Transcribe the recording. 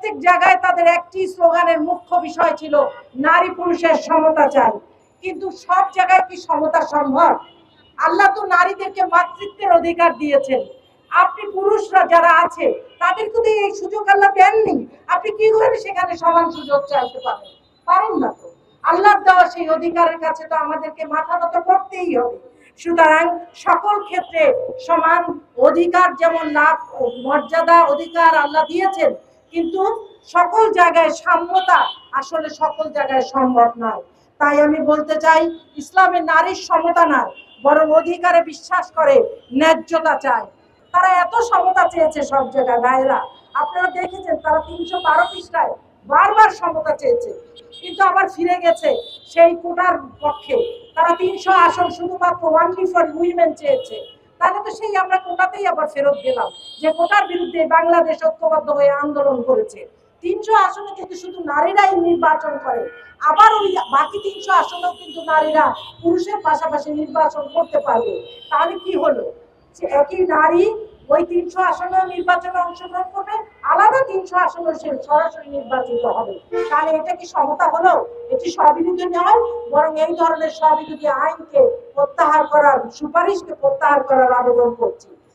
প্রত্যেক জায়গায় তাদের একটি স্লোগানের মুখ্য বিষয় ছিল নারী পুরুষের সমতা চাই। কিন্তু সব জায়গায় কি সমতা সম্ভব? আল্লাহ তো নারীদেরকে মাতৃত্বের অধিকার দিয়েছেন। আপনি পুরুষরা যারা আছে তাদেরকে তো এই সুযোগ আল্লাহ দেননি। আপনি কি করে সেখানে সমান সুযোগ চাইতে পারেন? পারেন না তো। আল্লাহর দেওয়া সেই অধিকারের কাছে তো আমাদেরকে মাথা নত করতেই হবে। সুতরাং সকল ক্ষেত্রে সমান অধিকার যেমন লাভ, মর্যাদা, অধিকার আল্লাহ দিয়েছেন, কিন্তু সকল জায়গায় সাম্যতা আসলে সকল জায়গায় সম্ভব নয়। তাই আমি বলতে চাই, ইসলামে নারীর সমতা নয়, বরং অধিকারে বিশ্বাস করে, ন্যায্যতা চায়। তারা এত সমতা চেয়েছে সব জায়গায় ভাইরা, আপনারা দেখেছেন তারা 312 পৃষ্ঠায় বারবার সমতা চেয়েছে, কিন্তু আবার ফিরে গেছে সেই কোটার পক্ষে। তারা 300 আসন শুধুমাত্র ওনলি ফর উইমেন চেয়েছে। তাহলে তো সেই আমরা কোটাতেই আবার ফেরত গেলাম, যে কোটার বিরুদ্ধে বাংলাদেশ ঐক্যবদ্ধ হয়ে আন্দোলন করেছে। 300 আসনে কিন্তু শুধু নারীরাই নির্বাচন করে, আবার ওই বাকি 300 আসনেও কিন্তু নারীরা পুরুষের পাশাপাশি নির্বাচন করতে পারবে। তাহলে কি হলো, যে একই নারী ওই 300 আসনে নির্বাচনে অংশগ্রহণ করবে, আলাদা 300 আসনে সে সরাসরি নির্বাচিত হবে। তাহলে এটা কি সমতা হলো? এটি স্ববিরোধী নয়, বরং এই ধরনের স্ববিরোধী আইনকে প্রত্যাহার করার, সুপারিশকে প্রত্যাহার করার আবেদন করছি।